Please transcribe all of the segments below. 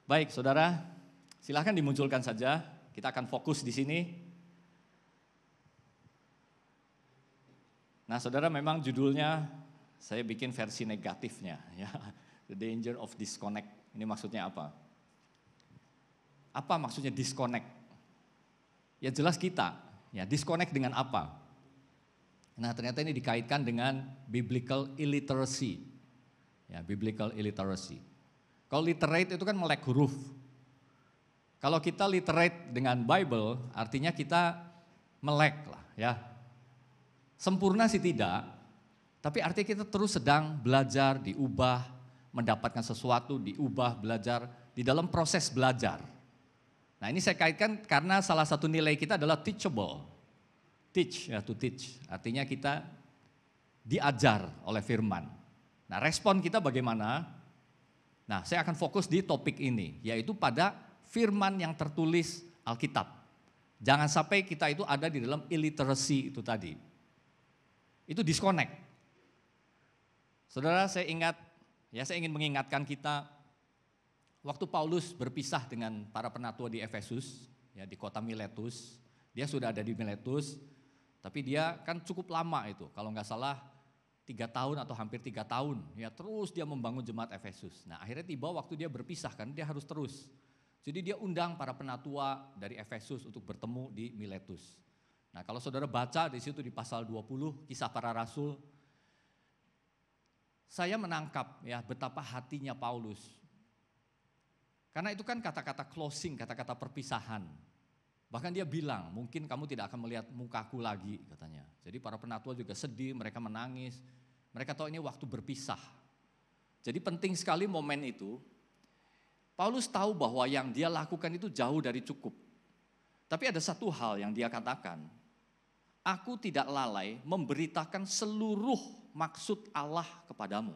Baik, saudara, silahkan dimunculkan saja. Kita akan fokus di sini. Nah, saudara, memang judulnya saya bikin versi negatifnya, ya. The Danger of Disconnect. Ini maksudnya apa? Apa maksudnya disconnect? Ya jelas kita, ya disconnect dengan apa? Nah, ternyata ini dikaitkan dengan biblical illiteracy. Ya, biblical illiteracy. Kalau literate itu kan melek huruf. Kalau kita literate dengan Bible, artinya kita melek lah, ya. Sempurna sih tidak, tapi artinya kita terus sedang belajar, diubah, mendapatkan sesuatu, diubah, belajar, di dalam proses belajar. Nah, ini saya kaitkan karena salah satu nilai kita adalah teachable. Teach, ya, to teach, artinya kita diajar oleh firman. Nah, respon kita bagaimana? Nah, saya akan fokus di topik ini, yaitu pada firman yang tertulis Alkitab. Jangan sampai kita itu ada di dalam illiteracy itu tadi. Itu disconnect. Saudara, saya ingin mengingatkan kita, waktu Paulus berpisah dengan para penatua di Efesus, ya, di kota Miletus, dia sudah ada di Miletus, tapi dia kan cukup lama itu, kalau nggak salah 3 tahun atau hampir 3 tahun, ya terus dia membangun jemaat Efesus. Nah, akhirnya tiba waktu dia berpisah, kan dia harus terus. Jadi dia undang para penatua dari Efesus untuk bertemu di Miletus. Nah, kalau saudara baca di situ di pasal 20 Kisah Para Rasul, saya menangkap ya betapa hatinya Paulus. Karena itu kan kata-kata closing, kata-kata perpisahan. Bahkan dia bilang, mungkin kamu tidak akan melihat mukaku lagi, katanya. Jadi para penatua juga sedih, mereka menangis. Mereka tahu ini waktu berpisah. Jadi penting sekali momen itu. Paulus tahu bahwa yang dia lakukan itu jauh dari cukup. Tapi ada satu hal yang dia katakan. Aku tidak lalai memberitakan seluruh maksud Allah kepadamu.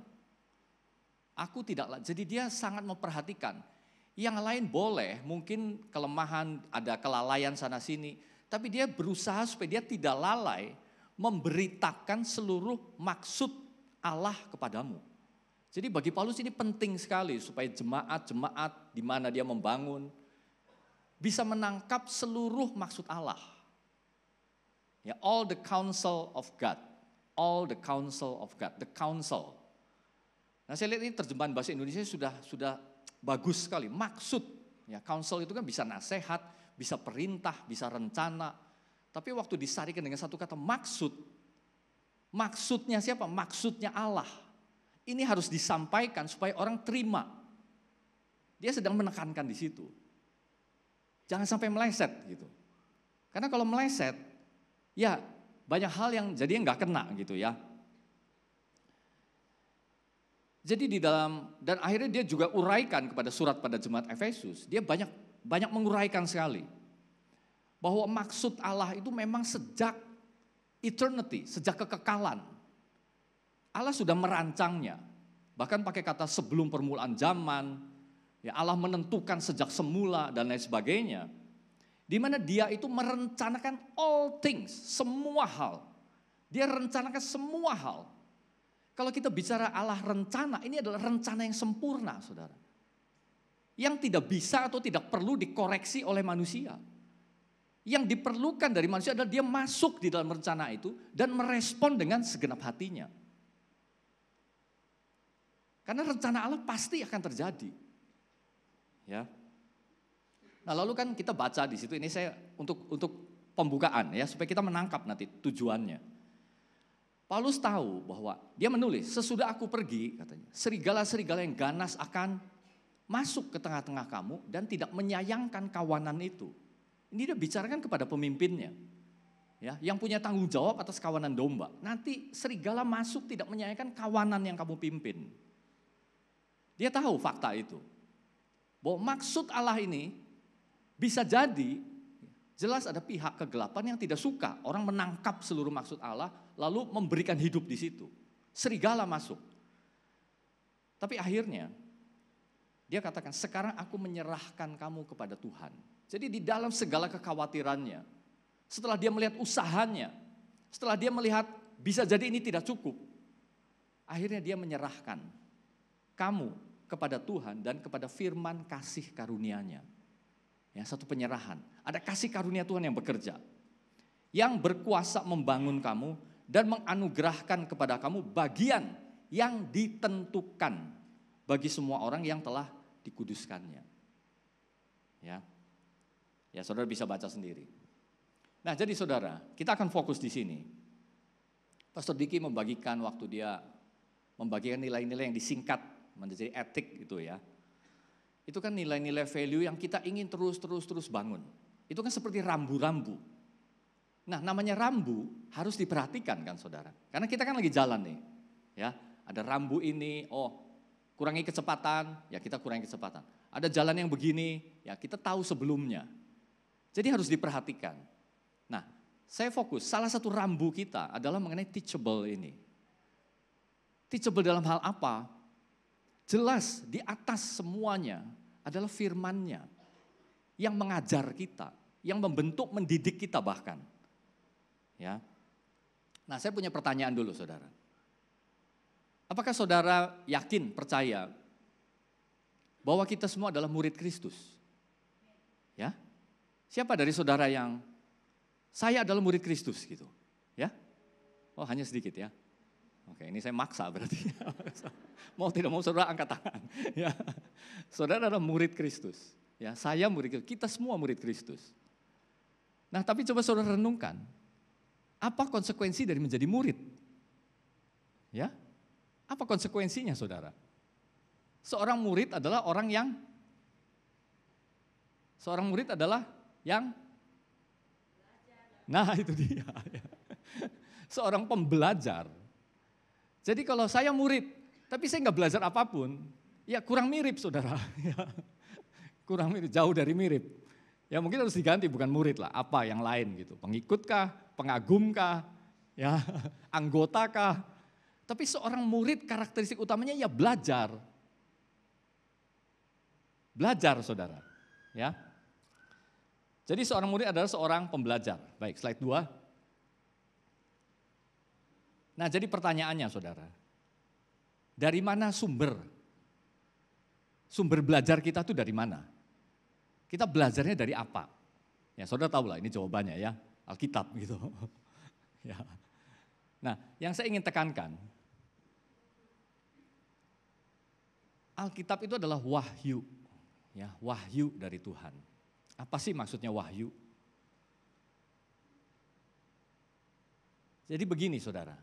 Aku tidak lalai. Jadi dia sangat memperhatikan. Yang lain boleh, mungkin kelemahan, ada kelalaian sana sini. Tapi dia berusaha supaya dia tidak lalai memberitakan seluruh maksud Allah kepadamu. Jadi bagi Paulus ini penting sekali supaya jemaat-jemaat di mana dia membangun bisa menangkap seluruh maksud Allah. Ya, all the counsel of God. All the counsel of God. The counsel. Nah, saya lihat ini terjemahan bahasa Indonesia sudah bagus sekali. Maksud, ya, counsel itu kan bisa nasihat, bisa perintah, bisa rencana. Tapi waktu disarikan dengan satu kata maksud, maksudnya siapa? Maksudnya Allah. Ini harus disampaikan supaya orang terima. Dia sedang menekankan di situ. Jangan sampai meleset gitu. Karena kalau meleset, ya banyak hal yang jadinya nggak kena gitu ya. Jadi di dalam, dan akhirnya dia juga uraikan kepada surat pada jemaat Efesus. Dia banyak menguraikan sekali. Bahwa maksud Allah itu memang sejak eternity, sejak kekekalan. Allah sudah merancangnya. Bahkan pakai kata sebelum permulaan zaman. Ya, Allah menentukan sejak semula dan lain sebagainya. Di mana dia itu merencanakan all things, semua hal. Dia rencanakan semua hal. Kalau kita bicara Allah rencana, ini adalah rencana yang sempurna, saudara. Yang tidak bisa atau tidak perlu dikoreksi oleh manusia. Yang diperlukan dari manusia adalah dia masuk di dalam rencana itu dan merespon dengan segenap hatinya. Karena rencana Allah pasti akan terjadi. Ya. Nah, lalu kan kita baca di situ, ini saya untuk pembukaan ya, supaya kita menangkap nanti tujuannya. Paulus tahu bahwa dia menulis, sesudah aku pergi, katanya, serigala-serigala yang ganas akan masuk ke tengah-tengah kamu dan tidak menyayangkan kawanan itu. Ini dia bicarakan kepada pemimpinnya. Ya, yang punya tanggung jawab atas kawanan domba. Nanti serigala masuk tidak menyayangkan kawanan yang kamu pimpin. Dia tahu fakta itu. Bahwa maksud Allah ini bisa jadi jelas ada pihak kegelapan yang tidak suka orang menangkap seluruh maksud Allah lalu memberikan hidup di situ. Serigala masuk. Tapi akhirnya dia katakan, sekarang aku menyerahkan kamu kepada Tuhan. Jadi di dalam segala kekhawatirannya, setelah dia melihat usahanya, setelah dia melihat bisa jadi ini tidak cukup, akhirnya dia menyerahkan kamu kepada Tuhan dan kepada firman kasih karunia-Nya. Ya, satu penyerahan. Ada kasih karunia Tuhan yang bekerja, yang berkuasa membangun kamu dan menganugerahkan kepada kamu bagian yang ditentukan bagi semua orang yang telah dikuduskannya. Ya, saudara bisa baca sendiri. Nah, jadi saudara, kita akan fokus di sini. Pastor Diki membagikan waktu dia membagikan nilai-nilai yang disingkat menjadi etik gitu ya. Itu kan nilai-nilai value yang kita ingin terus bangun. Itu kan seperti rambu-rambu. Nah, namanya rambu harus diperhatikan kan saudara. Karena kita kan lagi jalan nih. Ya, ada rambu ini, kurangi kecepatan, ya kita kurangi kecepatan. Ada jalan yang begini, ya kita tahu sebelumnya. Jadi harus diperhatikan. Nah, saya fokus, salah satu rambu kita adalah mengenai teachable ini. Teachable dalam hal apa? Jelas di atas semuanya adalah firman-Nya yang mengajar kita, yang membentuk, mendidik kita bahkan. Ya. Nah, saya punya pertanyaan dulu saudara. Apakah saudara yakin, percaya bahwa kita semua adalah murid Kristus? Ya. Siapa dari saudara yang saya adalah murid Kristus gitu? Ya. Oh, hanya sedikit ya. Oke, ini saya maksa berarti. Mau tidak mau saudara angkat tangan. Ya. Saudara adalah murid Kristus. Ya, saya murid Kristus. Kita semua murid Kristus. Nah, tapi coba saudara renungkan. Apa konsekuensi dari menjadi murid? Ya. Apa konsekuensinya saudara? Seorang murid adalah yang nah itu dia. Seorang pembelajar. Jadi kalau saya murid, tapi saya nggak belajar apapun, ya kurang mirip saudara. Kurang mirip, jauh dari mirip. Ya mungkin harus diganti, bukan murid lah, apa yang lain gitu. Pengikutkah, pengagumkah, ya anggotakah. Tapi seorang murid karakteristik utamanya ya belajar. Belajar saudara. Ya. Jadi seorang murid adalah seorang pembelajar. Baik, slide 2. Nah, jadi pertanyaannya saudara, dari mana sumber belajar kita tuh dari mana? Kita belajarnya dari apa? Ya, saudara tahu lah ini jawabannya ya, Alkitab gitu. Ya. Nah, yang saya ingin tekankan, Alkitab itu adalah wahyu, ya, wahyu dari Tuhan. Apa sih maksudnya wahyu? Jadi begini saudara.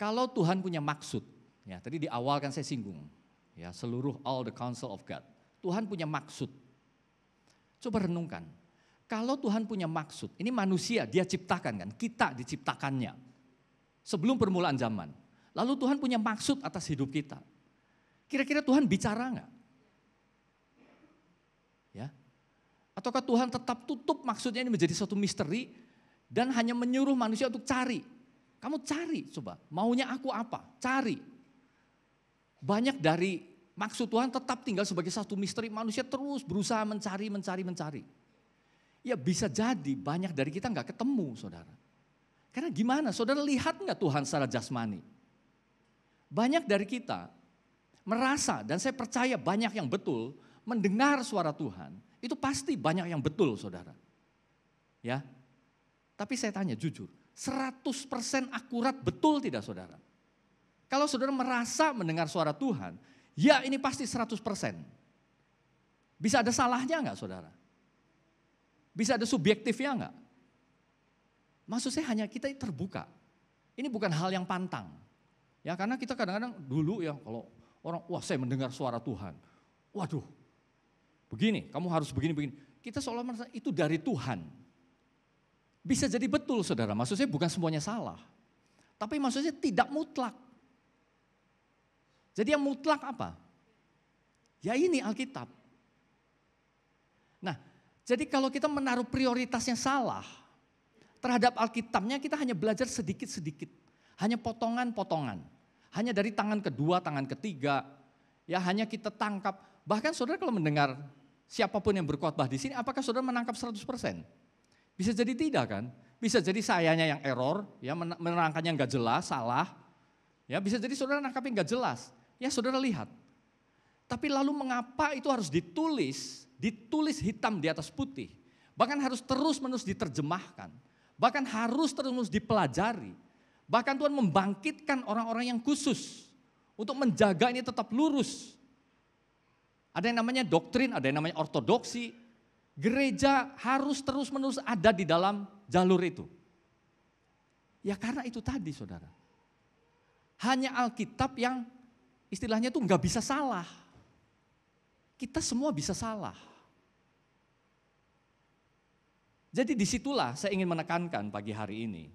Kalau Tuhan punya maksud, ya tadi di awal kan saya singgung, ya seluruh all the counsel of God. Tuhan punya maksud. Coba renungkan, kalau Tuhan punya maksud, ini manusia dia ciptakan kan, kita diciptakannya. Sebelum permulaan zaman. Lalu Tuhan punya maksud atas hidup kita. Kira-kira Tuhan bicara enggak? Ya. Ataukah Tuhan tetap tutup maksudnya ini menjadi suatu misteri dan hanya menyuruh manusia untuk cari? Kamu cari coba, maunya aku apa? Cari. Banyak dari maksud Tuhan tetap tinggal sebagai satu misteri, manusia terus berusaha mencari. Ya bisa jadi banyak dari kita nggak ketemu saudara. Karena gimana, saudara lihat nggak Tuhan secara jasmani? Banyak dari kita merasa, dan saya percaya banyak yang betul, mendengar suara Tuhan, itu pasti banyak yang betul saudara. Ya, tapi saya tanya jujur, 100% akurat betul tidak saudara? Kalau saudara merasa mendengar suara Tuhan, ya ini pasti 100%. Bisa ada salahnya enggak saudara? Bisa ada subjektifnya enggak? Maksud saya hanya kita terbuka. Ini bukan hal yang pantang. Ya karena kita kadang-kadang dulu ya kalau orang, wah saya mendengar suara Tuhan. Waduh, begini, kamu harus begini. Kita seolah merasa itu dari Tuhan. Bisa jadi betul saudara, maksudnya bukan semuanya salah. Tapi maksudnya tidak mutlak. Jadi yang mutlak apa? Ya ini Alkitab. Nah, jadi kalau kita menaruh prioritasnya salah, terhadap Alkitabnya kita hanya belajar sedikit-sedikit. Hanya potongan-potongan. Hanya dari tangan kedua, tangan ketiga. Ya hanya kita tangkap. Bahkan saudara kalau mendengar siapapun yang berkhotbah di sini, apakah saudara menangkap 100%? Bisa jadi tidak kan? Bisa jadi sayanya yang error, ya menerangkannya nggak jelas, salah. Ya bisa jadi saudara nangkapnya nggak jelas. Ya saudara lihat, Tapi lalu mengapa itu harus ditulis hitam di atas putih. Bahkan harus terus-menerus diterjemahkan. Bahkan harus terus-menerus dipelajari. Bahkan Tuhan membangkitkan orang-orang yang khusus untuk menjaga ini tetap lurus. Ada yang namanya doktrin, ada yang namanya ortodoksi. Gereja harus terus-menerus ada di dalam jalur itu. Ya karena itu tadi saudara. Hanya Alkitab yang istilahnya itu nggak bisa salah. Kita semua bisa salah. Jadi disitulah saya ingin menekankan pagi hari ini.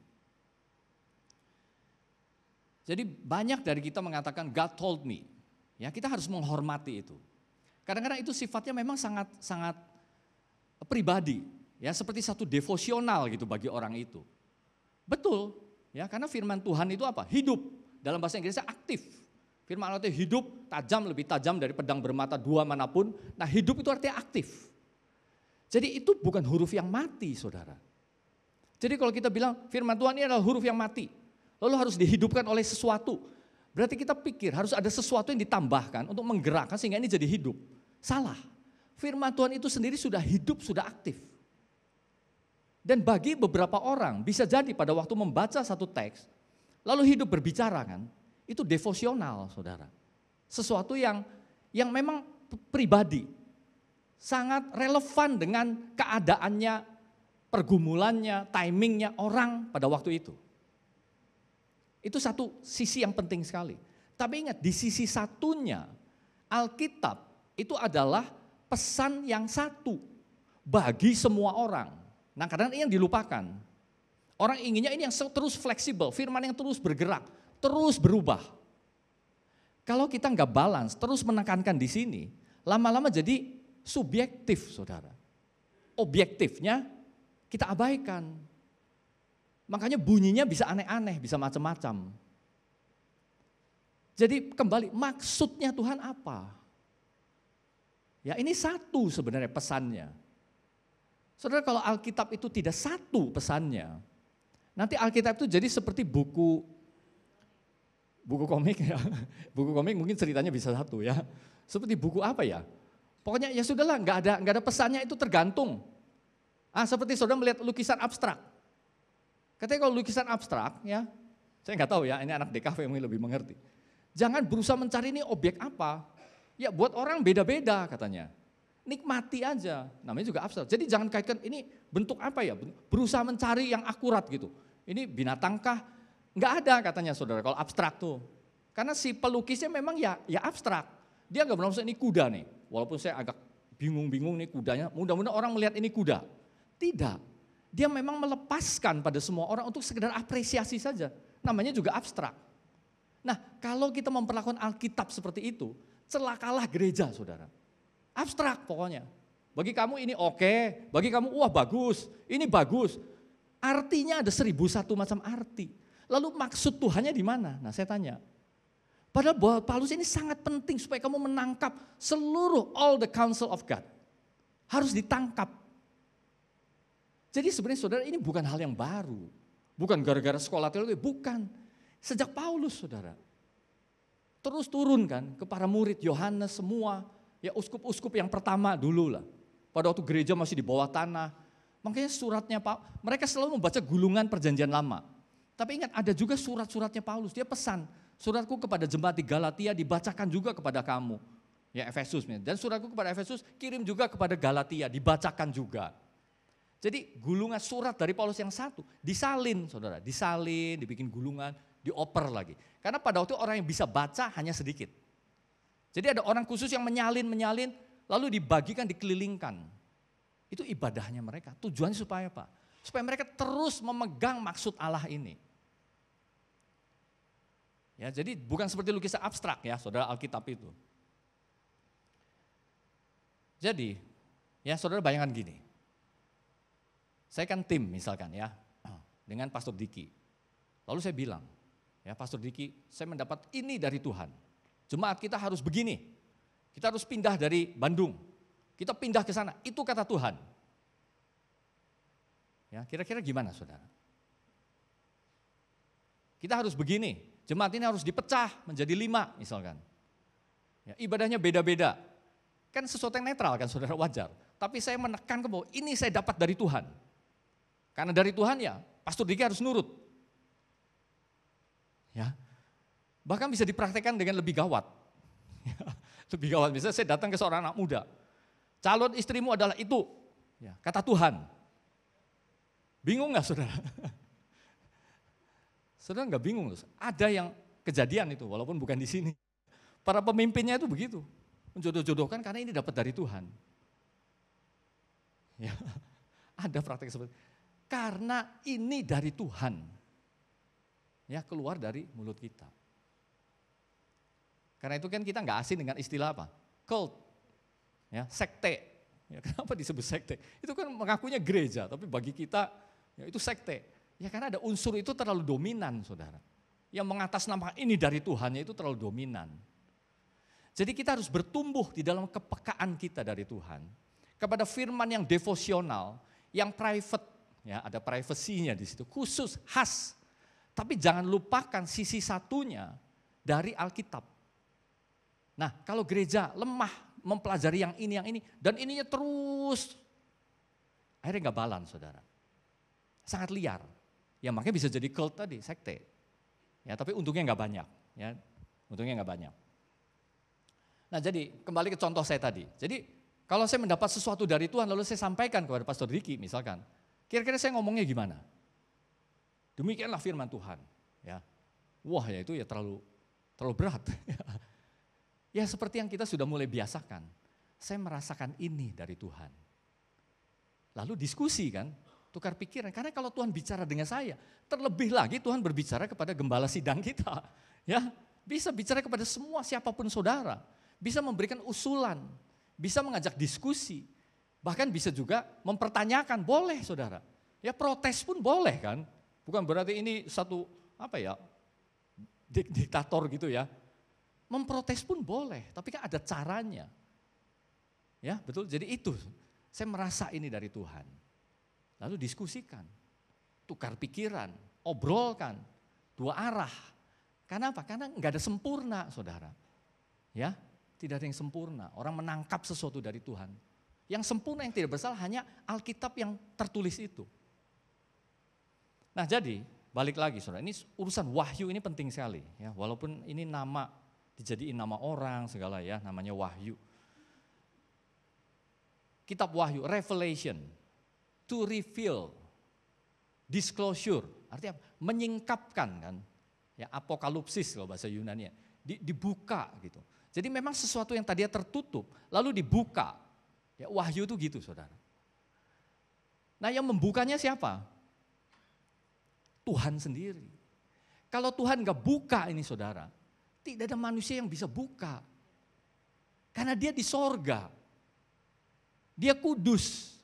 Jadi banyak dari kita mengatakan God told me. Ya, kita harus menghormati itu. Kadang-kadang itu sifatnya memang sangat pribadi, ya seperti satu devosional gitu bagi orang itu. Betul, ya karena firman Tuhan itu apa? Hidup. Dalam bahasa Inggrisnya aktif. Firman Allah itu hidup, tajam, lebih tajam dari pedang bermata dua manapun. Nah hidup itu artinya aktif. Jadi itu bukan huruf yang mati saudara. Jadi kalau kita bilang firman Tuhan ini adalah huruf yang mati. Lalu harus dihidupkan oleh sesuatu. Berarti kita pikir harus ada sesuatu yang ditambahkan untuk menggerakkan sehingga ini jadi hidup. Salah. Firman Tuhan itu sendiri sudah hidup, sudah aktif. Dan bagi beberapa orang bisa jadi pada waktu membaca satu teks, lalu hidup berbicara kan, itu devosional saudara. Sesuatu yang memang pribadi, sangat relevan dengan keadaannya, pergumulannya, timingnya orang pada waktu itu. Itu satu sisi yang penting sekali. Tapi ingat di sisi satunya, Alkitab itu adalah pesan yang satu bagi semua orang. Nah kadang-kadang ini yang dilupakan. Orang inginnya ini yang terus fleksibel, firman yang terus bergerak, terus berubah. Kalau kita nggak balance, terus menekankan di sini, lama-lama jadi subjektif saudara. Objektifnya kita abaikan. Makanya bunyinya bisa aneh-aneh, bisa macam-macam. Jadi kembali, maksudnya Tuhan apa? Ya ini satu sebenarnya pesannya. Saudara kalau Alkitab itu tidak satu pesannya, nanti Alkitab itu jadi seperti buku komik ya. Buku komik mungkin ceritanya bisa satu ya. Seperti buku apa ya? Pokoknya ya sudahlah, nggak ada pesannya, itu tergantung. Seperti saudara melihat lukisan abstrak. Katanya kalau lukisan abstrak ya, saya nggak tahu ya, ini anak DKV mungkin lebih mengerti. Jangan berusaha mencari ini objek apa. Ya buat orang beda-beda katanya. Nikmati aja, namanya juga abstrak. Jadi jangan kaitkan ini bentuk apa ya, berusaha mencari yang akurat gitu. Ini binatangkah? Nggak ada katanya saudara kalau abstrak tuh. Karena si pelukisnya memang ya abstrak. Dia nggak bermaksud ini kuda nih. Walaupun saya agak bingung-bingung nih kudanya, mudah-mudahan orang melihat ini kuda. Tidak, dia memang melepaskan pada semua orang untuk sekedar apresiasi saja. Namanya juga abstrak. Nah kalau kita memperlakukan Alkitab seperti itu, celakalah gereja saudara. Abstrak pokoknya. Bagi kamu ini oke, bagi kamu wah bagus, ini bagus. Artinya ada 1001 macam arti. Lalu maksud Tuhannya di mana? Nah saya tanya. Padahal bahwa Paulus ini sangat penting supaya kamu menangkap seluruh all the counsel of God. Harus ditangkap. Jadi sebenarnya saudara ini bukan hal yang baru. Bukan gara-gara sekolah teologi, bukan. Sejak Paulus saudara. Terus turun kan ke para murid Yohanes semua. Ya uskup-uskup yang pertama dulu lah. Pada waktu gereja masih di bawah tanah. Makanya suratnya mereka selalu membaca gulungan perjanjian lama. Tapi ingat ada juga surat-suratnya Paulus. Dia pesan, suratku kepada jemaat di Galatia dibacakan juga kepada kamu. Ya Efesus. Dan suratku kepada Efesus kirim juga kepada Galatia, dibacakan juga. Jadi gulungan surat dari Paulus yang satu disalin saudara. Disalin, dibikin gulungan, dioper lagi. Karena pada waktu orang yang bisa baca hanya sedikit. Jadi ada orang khusus yang menyalin, lalu dibagikan, dikelilingkan. Itu ibadahnya mereka. Tujuannya supaya apa? Supaya mereka terus memegang maksud Allah ini. Ya, jadi bukan seperti lukisan abstrak ya, saudara Alkitab itu. Jadi, ya saudara bayangkan gini. Saya kan tim misalkan ya, dengan Pastor Diki. Lalu saya bilang, ya Pastor Diki, saya mendapat ini dari Tuhan. Jemaat kita harus begini, kita harus pindah dari Bandung, kita pindah ke sana, itu kata Tuhan. Ya, kira-kira gimana saudara? Kita harus begini, jemaat ini harus dipecah menjadi 5 misalkan. Ya, ibadahnya beda-beda. Kan sesuatu yang netral kan saudara, wajar. Tapi saya menekan ke bahwa ini saya dapat dari Tuhan. Karena dari Tuhan ya, Pastor Diki harus nurut. Ya. Bahkan bisa dipraktekkan dengan lebih gawat. Lebih gawat, misalnya saya datang ke seorang anak muda. Calon istrimu adalah itu, ya, kata Tuhan. Bingung gak saudara? Saudara nggak bingung, ada yang kejadian itu walaupun bukan di sini. Para pemimpinnya itu begitu, menjodoh-jodohkan karena ini dapat dari Tuhan. Ya, ada praktek seperti itu. Karena ini dari Tuhan, ya keluar dari mulut kita. Karena itu kan kita nggak asing dengan istilah apa? Cult, ya, sekte. Ya, kenapa disebut sekte? Itu kan mengakunya gereja, tapi bagi kita ya itu sekte. Ya karena ada unsur itu terlalu dominan saudara. Yang mengatasnamakan ini dari Tuhan itu terlalu dominan. Jadi kita harus bertumbuh di dalam kepekaan kita dari Tuhan. Kepada firman yang devosional, yang private, ya ada privasinya di situ, khusus, khas. Tapi jangan lupakan sisi satunya dari Alkitab. Nah kalau gereja lemah mempelajari yang ini, dan ininya terus, akhirnya nggak balance saudara. Sangat liar. Ya makanya bisa jadi cult tadi, sekte. Ya tapi untungnya nggak banyak. Ya, untungnya nggak banyak. Nah jadi kembali ke contoh saya tadi. Jadi kalau saya mendapat sesuatu dari Tuhan lalu saya sampaikan kepada Pastor Diki misalkan. Kira-kira saya ngomongnya gimana? Demikianlah firman Tuhan. Ya, wah ya itu ya terlalu berat. Ya seperti yang kita sudah mulai biasakan. Saya merasakan ini dari Tuhan. Lalu diskusi kan. Tukar pikiran, karena kalau Tuhan bicara dengan saya, terlebih lagi Tuhan berbicara kepada gembala sidang kita. Ya, bisa bicara kepada semua siapapun saudara, bisa memberikan usulan, bisa mengajak diskusi, bahkan bisa juga mempertanyakan, boleh saudara. Ya protes pun boleh kan, bukan berarti ini satu diktator gitu ya. Memprotes pun boleh, tapi kan ada caranya. Ya betul, jadi itu saya merasa ini dari Tuhan. Lalu diskusikan, tukar pikiran, obrolkan, dua arah. Karena apa? Karena enggak ada sempurna saudara. Ya, tidak ada yang sempurna. Orang menangkap sesuatu dari Tuhan. Yang sempurna yang tidak bersalah hanya Alkitab yang tertulis itu. Nah jadi, balik lagi saudara, ini urusan wahyu ini penting sekali. Ya, walaupun ini nama, dijadiin nama orang segala ya, namanya wahyu. Kitab wahyu, Revelation. To reveal, disclosure, artinya menyingkapkan kan, ya apokalipsis kalau bahasa Yunani, dibuka gitu. Jadi memang sesuatu yang tadinya tertutup, lalu dibuka. Ya wahyu itu gitu saudara. Nah yang membukanya siapa? Tuhan sendiri. Kalau Tuhan gak buka ini saudara, tidak ada manusia yang bisa buka. Karena dia di sorga, dia kudus.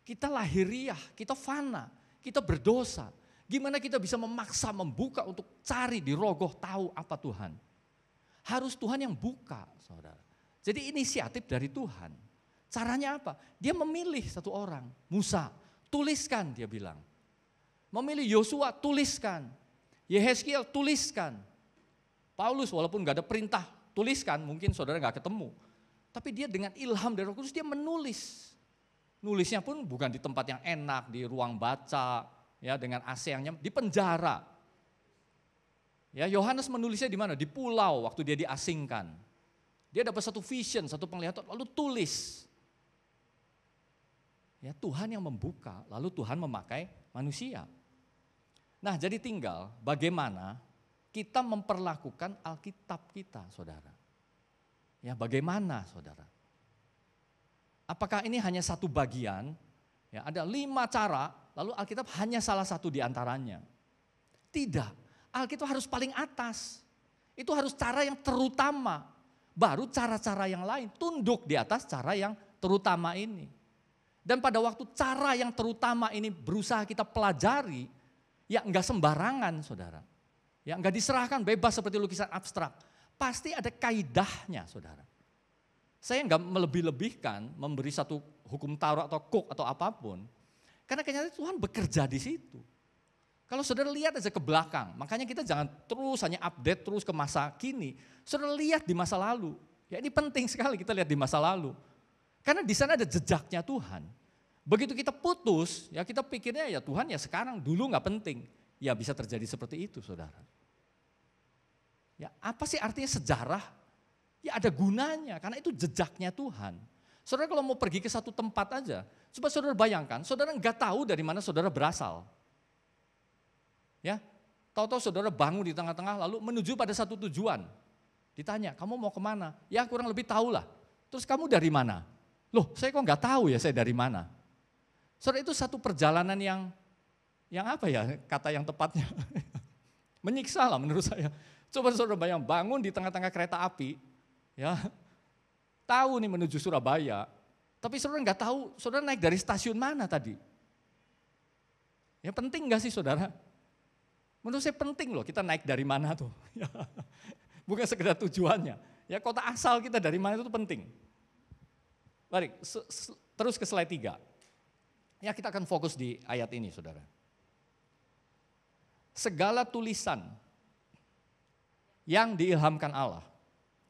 Kita lahiriah, kita fana, kita berdosa. Gimana kita bisa memaksa membuka untuk cari di rogoh tahu apa Tuhan. Harus Tuhan yang buka saudara. Jadi inisiatif dari Tuhan. Caranya apa? Dia memilih satu orang, Musa, tuliskan dia bilang. Memilih Yosua, tuliskan. Yehezkiel, tuliskan. Paulus walaupun gak ada perintah, tuliskan, mungkin saudara gak ketemu. Tapi dia dengan ilham dari Roh Kudus dia menulis. Nulisnya pun bukan di tempat yang enak, di ruang baca, ya dengan AC yang nyaman, di penjara. Ya Yohanes menulisnya di mana? Di pulau waktu dia diasingkan. Dia dapat satu vision, satu penglihatan, lalu tulis. Ya Tuhan yang membuka, lalu Tuhan memakai manusia. Nah jadi tinggal bagaimana kita memperlakukan Alkitab kita saudara. Ya bagaimana saudara? Apakah ini hanya satu bagian, ya ada 5 cara, lalu Alkitab hanya salah satu di antaranya. Tidak, Alkitab harus paling atas. Itu harus cara yang terutama, baru cara-cara yang lain tunduk di atas cara yang terutama ini. Dan pada waktu cara yang terutama ini berusaha kita pelajari, ya enggak sembarangan saudara. Ya enggak diserahkan bebas seperti lukisan abstrak. Pasti ada kaidahnya saudara. Saya enggak melebih-lebihkan memberi satu hukum Taurat atau kok atau apapun. Karena kenyataan Tuhan bekerja di situ. Kalau saudara lihat aja ke belakang, makanya kita jangan terus hanya update terus ke masa kini. Saudara lihat di masa lalu. Ya ini penting sekali kita lihat di masa lalu. Karena di sana ada jejaknya Tuhan. Begitu kita putus, ya kita pikirnya ya Tuhan ya sekarang, dulu nggak penting. Ya bisa terjadi seperti itu saudara. Ya apa sih artinya sejarah? Ya ada gunanya, karena itu jejaknya Tuhan. Saudara kalau mau pergi ke satu tempat aja, coba saudara bayangkan, saudara nggak tahu dari mana saudara berasal. Ya, tahu-tahu saudara bangun di tengah-tengah lalu menuju pada satu tujuan. Ditanya, kamu mau kemana? Ya kurang lebih tahu lah. Terus kamu dari mana? Loh saya kok nggak tahu ya saya dari mana? Saudara itu satu perjalanan yang apa ya kata yang tepatnya? Menyiksa lah menurut saya. Coba saudara bayang bangun di tengah-tengah kereta api, ya tahu nih menuju Surabaya, tapi saudara nggak tahu saudara naik dari stasiun mana tadi. Ya penting nggak sih saudara? Menurut saya penting loh kita naik dari mana tuh. Bukan sekedar tujuannya. Ya kota asal kita dari mana itu penting. Baik, terus ke slide 3. Ya kita akan fokus di ayat ini saudara. Segala tulisan yang diilhamkan Allah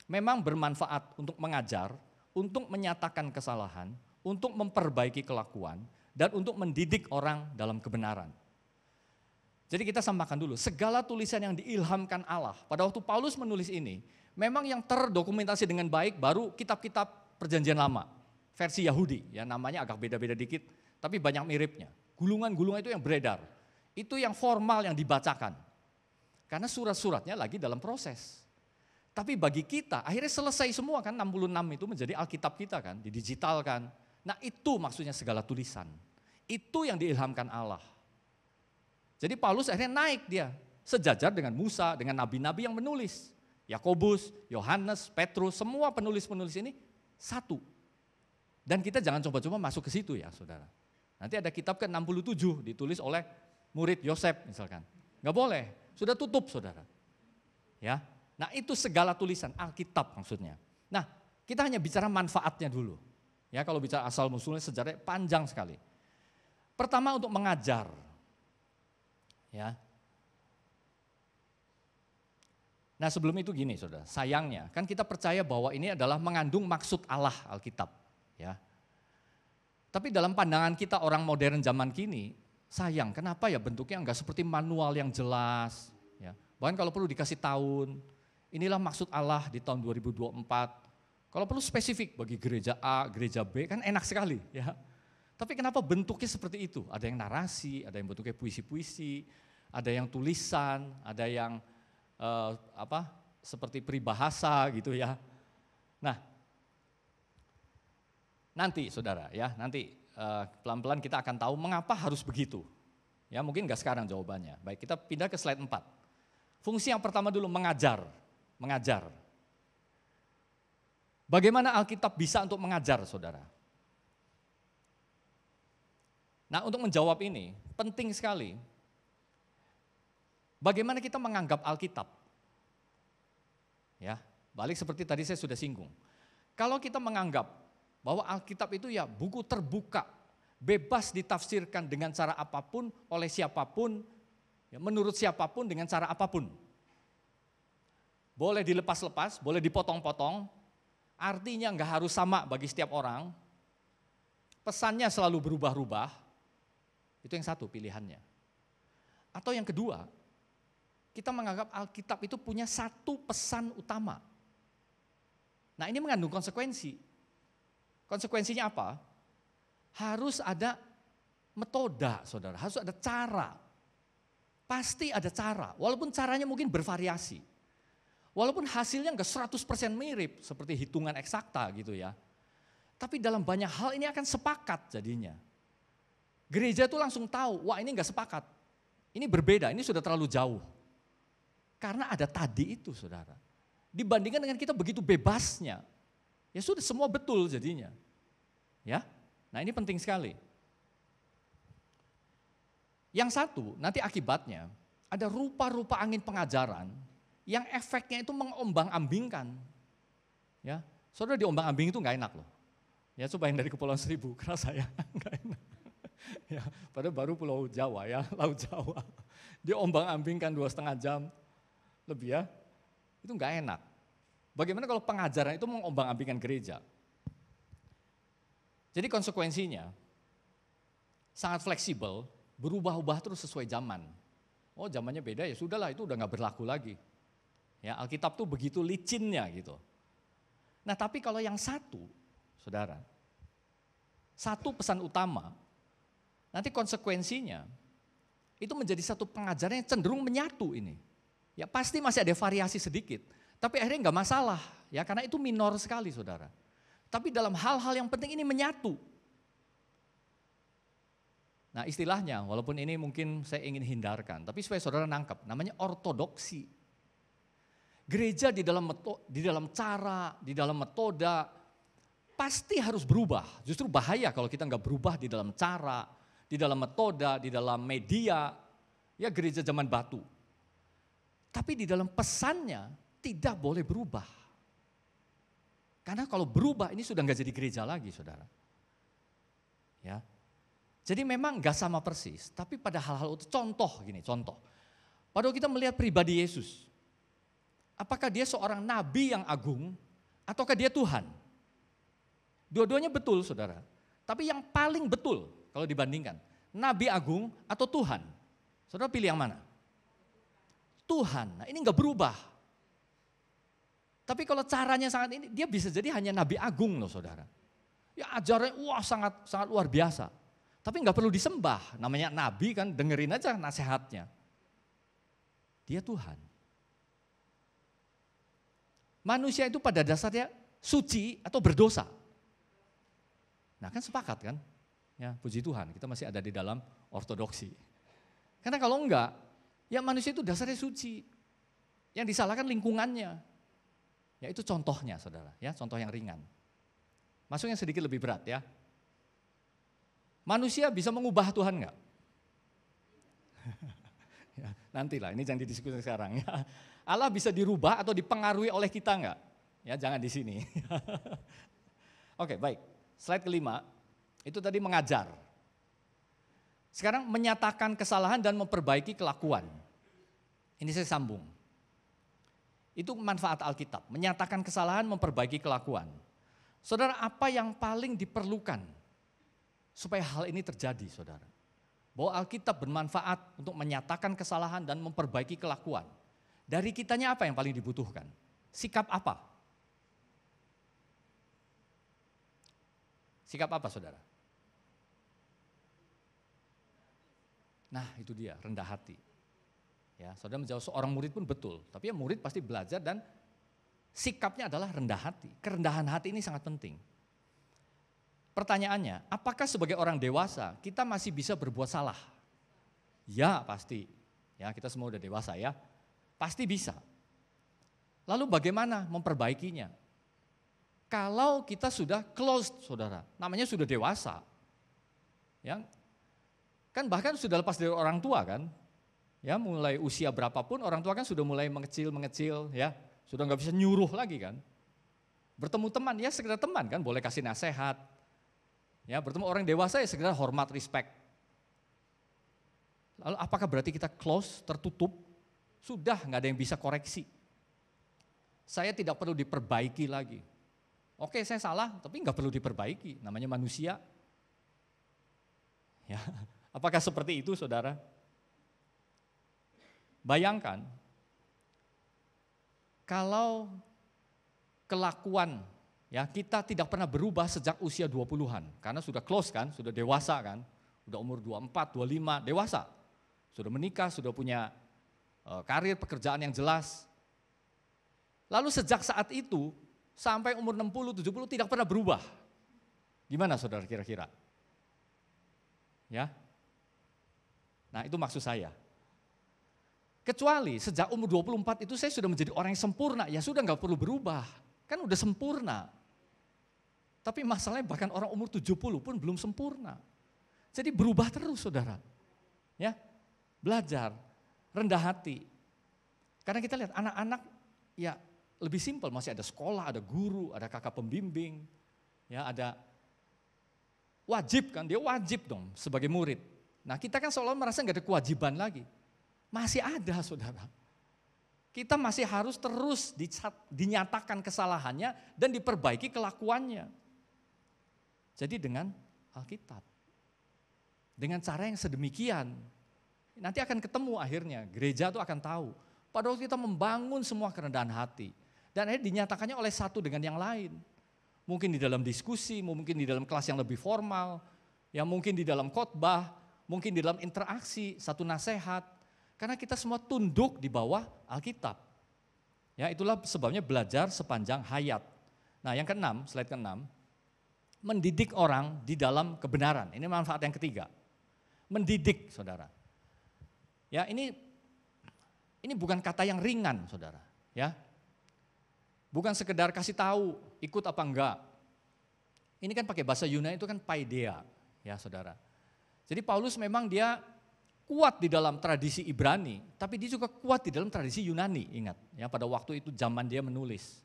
memang bermanfaat untuk mengajar, untuk menyatakan kesalahan, untuk memperbaiki kelakuan, dan untuk mendidik orang dalam kebenaran. Jadi kita samakan dulu, segala tulisan yang diilhamkan Allah, pada waktu Paulus menulis ini, memang yang terdokumentasi dengan baik baru kitab-kitab perjanjian lama, versi Yahudi, ya namanya agak beda-beda dikit, tapi banyak miripnya. Gulungan-gulungan itu yang beredar, itu yang formal yang dibacakan. Karena surat-suratnya lagi dalam proses. Tapi bagi kita, akhirnya selesai semua kan, 66 itu menjadi Alkitab kita kan, didigitalkan. Nah itu maksudnya segala tulisan, itu yang diilhamkan Allah. Jadi Paulus akhirnya naik dia, sejajar dengan Musa, dengan nabi-nabi yang menulis. Yakobus, Yohanes, Petrus, semua penulis-penulis ini satu. Dan kita jangan coba-coba masuk ke situ ya saudara. Nanti ada kitab ke-67 ditulis oleh murid Yosef misalkan. Enggak boleh, sudah tutup saudara. Ya, nah itu segala tulisan, Alkitab maksudnya. Nah kita hanya bicara manfaatnya dulu. Ya kalau bicara asal musulnya sejarahnya panjang sekali. Pertama untuk mengajar. Ya. Nah sebelum itu gini saudara, sayangnya kan kita percaya bahwa ini adalah mengandung maksud Allah Alkitab. Ya. Tapi dalam pandangan kita orang modern zaman kini, sayang kenapa ya bentuknya enggak seperti manual yang jelas. Ya. Bahkan kalau perlu dikasih tahun, inilah maksud Allah di tahun 2024. Kalau perlu spesifik bagi gereja A, gereja B kan enak sekali. Ya. Tapi kenapa bentuknya seperti itu? Ada yang narasi, ada yang bentuknya puisi-puisi, ada yang tulisan, ada yang seperti peribahasa gitu ya. Nah, nanti saudara ya, nanti pelan-pelan kita akan tahu mengapa harus begitu. Ya mungkin enggak sekarang jawabannya. Baik, kita pindah ke slide 4. Fungsi yang pertama dulu mengajar. Bagaimana Alkitab bisa untuk mengajar saudara? Nah untuk menjawab ini penting sekali, bagaimana kita menganggap Alkitab? Ya, balik seperti tadi saya sudah singgung. Kalau kita menganggap bahwa Alkitab itu ya buku terbuka, bebas ditafsirkan dengan cara apapun, oleh siapapun, ya, menurut siapapun, dengan cara apapun. Boleh dilepas-lepas, boleh dipotong-potong, artinya enggak harus sama bagi setiap orang, pesannya selalu berubah-ubah. Itu yang satu pilihannya. Atau yang kedua, kita menganggap Alkitab itu punya satu pesan utama. Nah ini mengandung konsekuensi. Konsekuensinya apa? Harus ada metoda saudara, harus ada cara. Pasti ada cara, walaupun caranya mungkin bervariasi. Walaupun hasilnya enggak 100% mirip, seperti hitungan eksakta gitu ya. Tapi dalam banyak hal ini akan sepakat jadinya. Gereja itu langsung tahu, wah ini enggak sepakat, ini berbeda, ini sudah terlalu jauh. Karena ada tadi itu saudara. Dibandingkan dengan kita begitu bebasnya, ya sudah semua betul jadinya. Ya, nah ini penting sekali. Yang satu, nanti akibatnya ada rupa-rupa angin pengajaran yang efeknya itu mengombang-ambingkan. Ya, saudara diombang-ambing itu enggak enak loh. Ya coba yang dari Kepulauan Seribu, karena saya enggak enak. Ya, padahal baru Pulau Jawa ya, Laut Jawa. Dia ombang-ambingkan 2,5 jam lebih ya, itu nggak enak. Bagaimana kalau pengajaran itu mengombang-ambingkan gereja? Jadi konsekuensinya sangat fleksibel, berubah-ubah terus sesuai zaman. Oh zamannya beda ya sudahlah itu udah nggak berlaku lagi. Ya Alkitab tuh begitu licinnya gitu. Nah tapi kalau yang satu, saudara, satu pesan utama, nanti konsekuensinya itu menjadi satu pengajaran yang cenderung menyatu ini. Ya pasti masih ada variasi sedikit, tapi akhirnya nggak masalah ya karena itu minor sekali saudara. Tapi dalam hal-hal yang penting ini menyatu. Nah istilahnya, walaupun ini mungkin saya ingin hindarkan, tapi supaya saudara nangkep, namanya ortodoksi. Gereja di dalam cara, di dalam metode, pasti harus berubah. Justru bahaya kalau kita nggak berubah di dalam cara, di dalam metode, di dalam media, ya gereja zaman batu. Tapi di dalam pesannya tidak boleh berubah. Karena kalau berubah ini sudah nggak jadi gereja lagi saudara. Ya, jadi memang nggak sama persis, tapi pada hal-hal itu contoh gini, contoh. Padahal kita melihat pribadi Yesus, apakah dia seorang nabi yang agung, ataukah dia Tuhan? Dua-duanya betul saudara, tapi yang paling betul kalau dibandingkan, nabi agung atau Tuhan? Saudara pilih yang mana? Tuhan, nah ini nggak berubah. Tapi kalau caranya sangat ini, dia bisa jadi hanya nabi agung loh saudara. Ya ajarannya wah sangat luar biasa. Tapi nggak perlu disembah, namanya nabi kan dengerin aja nasihatnya. Dia Tuhan. Manusia itu pada dasarnya suci atau berdosa. Nah kan sepakat kan? Ya puji Tuhan kita masih ada di dalam ortodoksi. Karena kalau enggak, ya manusia itu dasarnya suci. Yang disalahkan lingkungannya. Ya itu contohnya saudara, ya contoh yang ringan. Masuk yang sedikit lebih berat ya. Manusia bisa mengubah Tuhan enggak? Ya, nantilah, ini jangan didiskusikan sekarang ya. Allah bisa dirubah atau dipengaruhi oleh kita enggak? Ya jangan di sini. Oke baik, slide kelima, itu tadi mengajar. Sekarang menyatakan kesalahan dan memperbaiki kelakuan. Ini saya sambung. Itu manfaat Alkitab, menyatakan kesalahan, memperbaiki kelakuan. Saudara, apa yang paling diperlukan supaya hal ini terjadi, saudara? Bahwa Alkitab bermanfaat untuk menyatakan kesalahan dan memperbaiki kelakuan. Dari kitanya apa yang paling dibutuhkan? Sikap apa? Sikap apa, saudara? Nah, itu dia, rendah hati. Ya, saudara menjawab seorang murid pun betul, tapi ya murid pasti belajar dan sikapnya adalah rendah hati. Kerendahan hati ini sangat penting. Pertanyaannya, apakah sebagai orang dewasa kita masih bisa berbuat salah? Ya pasti, ya kita semua udah dewasa ya, pasti bisa. Lalu bagaimana memperbaikinya? Kalau kita sudah closed saudara, namanya sudah dewasa, ya kan bahkan sudah lepas dari orang tua kan? Ya mulai usia berapapun orang tua kan sudah mulai mengecil ya, sudah nggak bisa nyuruh lagi kan. Bertemu teman ya sekedar teman kan, boleh kasih nasihat. Ya bertemu orang dewasa ya sekedar hormat, respect. Lalu apakah berarti kita close, tertutup? Sudah nggak ada yang bisa koreksi. Saya tidak perlu diperbaiki lagi. Oke saya salah tapi nggak perlu diperbaiki, namanya manusia. Ya, apakah seperti itu saudara? Bayangkan, kalau kelakuan ya kita tidak pernah berubah sejak usia 20-an, karena sudah close kan, sudah dewasa kan, sudah umur 24, 25, dewasa. Sudah menikah, sudah punya karir, pekerjaan yang jelas. Lalu sejak saat itu, sampai umur 60, 70 tidak pernah berubah. Gimana saudara kira-kira? Ya, nah itu maksud saya. Kecuali sejak umur 24 itu saya sudah menjadi orang yang sempurna, ya sudah nggak perlu berubah, kan udah sempurna. Tapi masalahnya bahkan orang umur 70 pun belum sempurna. Jadi berubah terus saudara. Ya, belajar, rendah hati. Karena kita lihat anak-anak ya lebih simpel, masih ada sekolah, ada guru, ada kakak pembimbing, ya ada Wajib kan, dia wajib dong sebagai murid. Nah kita kan seolah merasa nggak ada kewajiban lagi. Masih ada saudara. Kita masih harus terus dinyatakan kesalahannya dan diperbaiki kelakuannya. Jadi dengan Alkitab. Dengan cara yang sedemikian. Nanti akan ketemu akhirnya, gereja itu akan tahu. Pada waktu kita membangun semua kerendahan hati. Dan akhirnya dinyatakannya oleh satu dengan yang lain. Mungkin di dalam diskusi, mungkin di dalam kelas yang lebih formal, ya mungkin di dalam khotbah, mungkin di dalam interaksi, satu nasihat. Karena kita semua tunduk di bawah Alkitab. Ya, itulah sebabnya belajar sepanjang hayat. Nah, yang keenam, slide keenam, mendidik orang di dalam kebenaran. Ini manfaat yang ketiga. Mendidik, saudara. Ya, ini bukan kata yang ringan, saudara. Ya, bukan sekedar kasih tahu, ikut apa enggak. Ini kan pakai bahasa Yunani itu kan paideia, ya saudara. Jadi Paulus memang dia kuat di dalam tradisi Ibrani, tapi dia juga kuat di dalam tradisi Yunani, ingat. Ya pada waktu itu zaman dia menulis.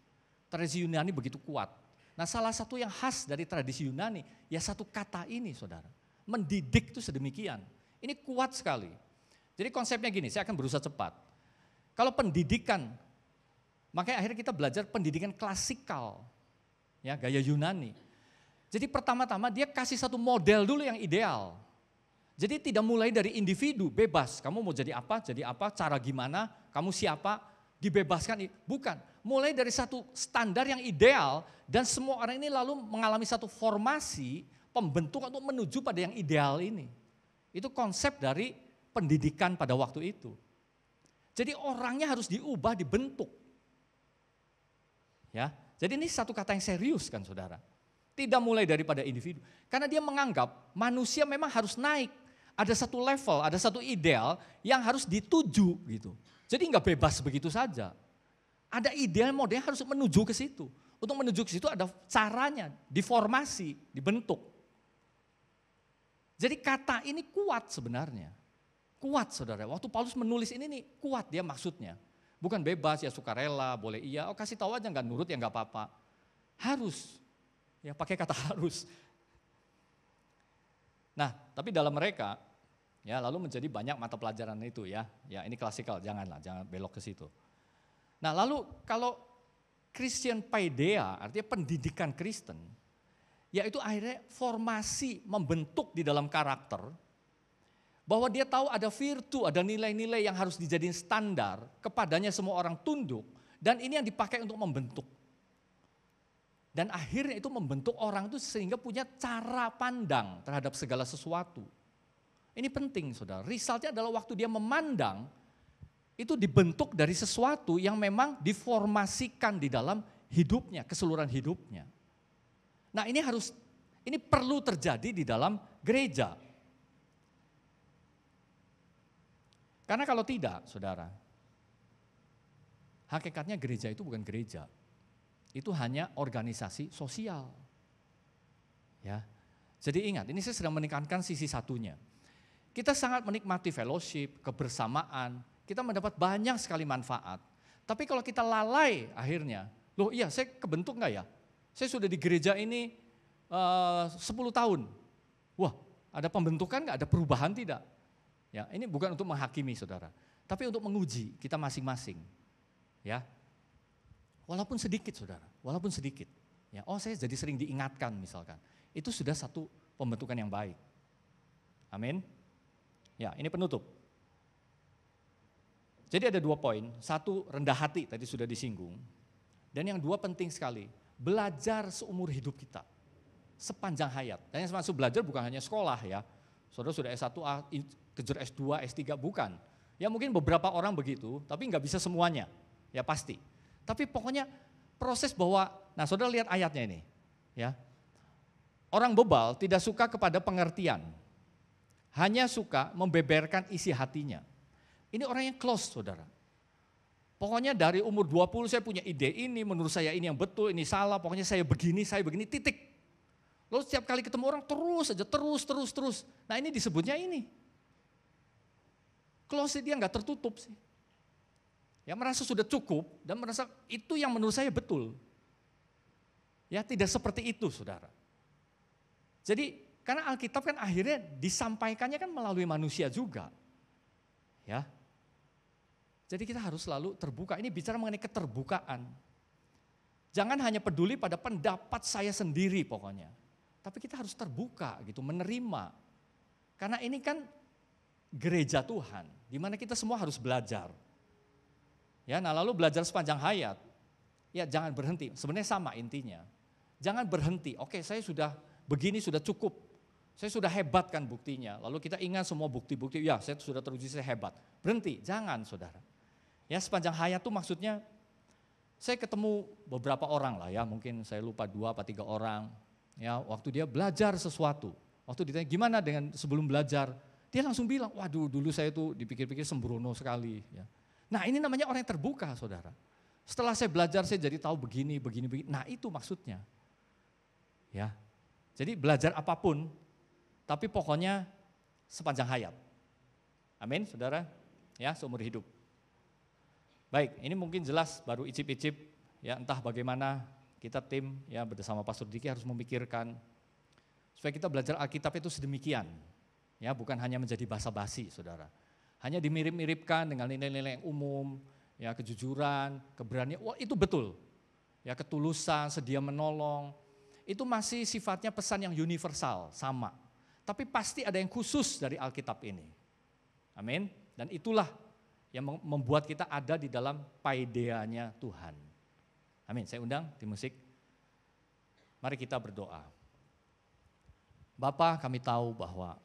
Tradisi Yunani begitu kuat. Nah salah satu yang khas dari tradisi Yunani, ya satu kata ini saudara. Mendidik itu sedemikian. Ini kuat sekali. Jadi konsepnya gini, saya akan berusaha cepat. Kalau pendidikan, makanya akhirnya kita belajar pendidikan klasikal, ya gaya Yunani. Jadi pertama-tama dia kasih satu model dulu yang ideal. Jadi tidak mulai dari individu, bebas. Kamu mau jadi apa, cara gimana, kamu siapa, dibebaskan. Bukan, mulai dari satu standar yang ideal dan semua orang ini lalu mengalami satu formasi, pembentukan untuk menuju pada yang ideal ini. Itu konsep dari pendidikan pada waktu itu. Jadi orangnya harus diubah, dibentuk. Ya, jadi ini satu kata yang serius kan saudara. Tidak mulai daripada individu. Karena dia menganggap manusia memang harus naik. Ada satu level, ada satu ideal yang harus dituju gitu. Jadi nggak bebas begitu saja. Ada ideal model yang harus menuju ke situ. Untuk menuju ke situ ada caranya, diformasi, dibentuk. Jadi kata ini kuat sebenarnya. Kuat saudara, waktu Paulus menulis ini nih kuat dia maksudnya. Bukan bebas ya sukarela, boleh iya, kasih tahu aja nggak nurut ya nggak apa-apa. Harus, ya pakai kata harus. Nah tapi dalam mereka, ya lalu menjadi banyak mata pelajaran itu ya. Ya ini klasikal, jangan belok ke situ. Nah lalu kalau Christian paideia, artinya pendidikan Kristen, yaitu akhirnya formasi membentuk di dalam karakter, bahwa dia tahu ada virtu, ada nilai-nilai yang harus dijadiin standar, kepadanya semua orang tunduk, dan ini yang dipakai untuk membentuk. Dan akhirnya itu membentuk orang itu sehingga punya cara pandang terhadap segala sesuatu. Ini penting saudara, resultnya adalah waktu dia memandang, itu dibentuk dari sesuatu yang memang diformasikan di dalam hidupnya, keseluruhan hidupnya. Nah ini perlu terjadi di dalam gereja. Karena kalau tidak, saudara, hakikatnya gereja itu bukan gereja. Itu hanya organisasi sosial. Ya. Jadi ingat, ini saya sedang menekankan sisi satunya. Kita sangat menikmati fellowship, kebersamaan, kita mendapat banyak sekali manfaat. Tapi kalau kita lalai akhirnya, loh iya saya kebentuk enggak ya? Saya sudah di gereja ini 10 tahun. Wah, ada pembentukan enggak? Ada perubahan tidak? Ya, ini bukan untuk menghakimi saudara, tapi untuk menguji kita masing-masing. Ya, walaupun sedikit saudara, walaupun sedikit. Ya, oh saya jadi sering diingatkan misalkan, itu sudah satu pembentukan yang baik. Amin. Ya, ini penutup. Jadi ada 2 poin, satu rendah hati tadi sudah disinggung, dan yang 2 penting sekali, belajar seumur hidup kita, sepanjang hayat. Dan yang maksud belajar bukan hanya sekolah ya, saudara sudah S1A, kejar S2, S3, bukan. Ya mungkin beberapa orang begitu, tapi nggak bisa semuanya, ya pasti. Tapi pokoknya proses bahwa, nah saudara lihat ayatnya ini. Ya. Orang bebal tidak suka kepada pengertian, hanya suka membeberkan isi hatinya. Ini orang yang close saudara. Pokoknya dari umur 20 saya punya ide ini, menurut saya ini yang betul, ini salah, pokoknya saya begini, titik. Lalu setiap kali ketemu orang terus aja, terus. Nah ini disebutnya ini. Close dia nggak tertutup sih. Ya merasa sudah cukup dan merasa itu yang menurut saya betul. Ya tidak seperti itu saudara. Jadi Karena Alkitab kan akhirnya disampaikannya kan melalui manusia juga. Ya. Jadi kita harus selalu terbuka. Ini bicara mengenai keterbukaan. Jangan hanya peduli pada pendapat saya sendiri pokoknya. Tapi kita harus terbuka gitu, menerima. Karena ini kan gereja Tuhan, di mana kita semua harus belajar. Ya, nah lalu belajar sepanjang hayat. Ya jangan berhenti, sebenarnya sama intinya. Jangan berhenti, oke saya sudah begini sudah cukup. Saya sudah hebat kan buktinya. Lalu kita ingat semua bukti-bukti, ya saya sudah teruji saya hebat. Berhenti, jangan saudara. Ya sepanjang hayat tuh maksudnya, saya ketemu beberapa orang lah ya, mungkin saya lupa 2 atau 3 orang. Ya waktu dia belajar sesuatu, waktu ditanya gimana dengan sebelum belajar, dia langsung bilang, waduh dulu saya tuh dipikir-pikir sembrono sekali. Ya. Nah ini namanya orang yang terbuka saudara. Setelah saya belajar saya jadi tahu begini. Nah itu maksudnya. Ya, jadi belajar apapun, tapi pokoknya sepanjang hayat. Amin saudara, ya seumur hidup. Baik, ini mungkin jelas baru icip-icip, ya entah bagaimana kita tim ya bersama Pastor Diki harus memikirkan supaya kita belajar Alkitab itu sedemikian. Ya, bukan hanya menjadi basa-basi, saudara. Hanya dimirip-miripkan dengan nilai-nilai yang umum, ya kejujuran, keberanian. Wah, itu betul. Ya, ketulusan, sedia menolong. Itu masih sifatnya pesan yang universal, sama. Tapi pasti ada yang khusus dari Alkitab ini. Amin. Dan itulah yang membuat kita ada di dalam paideanya Tuhan. Amin. Saya undang tim musik. Mari kita berdoa. Bapa, kami tahu bahwa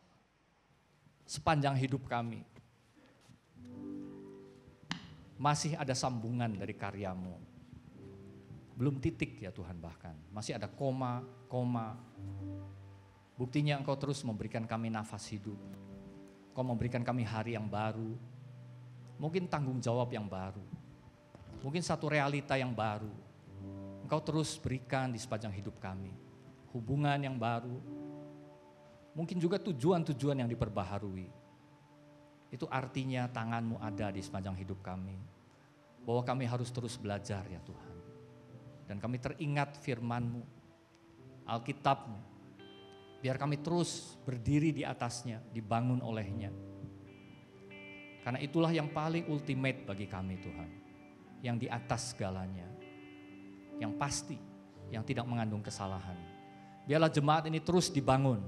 sepanjang hidup kami masih ada sambungan dari karyamu. Belum titik ya Tuhan bahkan. Masih ada koma. Buktinya Engkau terus memberikan kami nafas hidup. Engkau memberikan kami hari yang baru. Mungkin tanggung jawab yang baru. Mungkin satu realita yang baru. Engkau terus berikan di sepanjang hidup kami. Hubungan yang baru. Mungkin juga tujuan-tujuan yang diperbaharui. Itu artinya tangan-Mu ada di sepanjang hidup kami. Bahwa kami harus terus belajar ya Tuhan. Dan kami teringat firman-Mu, Alkitab-Mu. Biar kami terus berdiri di atasnya, dibangun olehnya. Karena itulah yang paling ultimate bagi kami Tuhan. Yang di atas segalanya. Yang pasti, yang tidak mengandung kesalahan. Biarlah jemaat ini terus dibangun.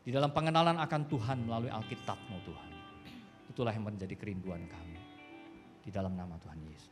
Di dalam pengenalan akan Tuhan melalui Alkitab-Mu Tuhan. Itulah yang menjadi kerinduan kami. Di dalam nama Tuhan Yesus.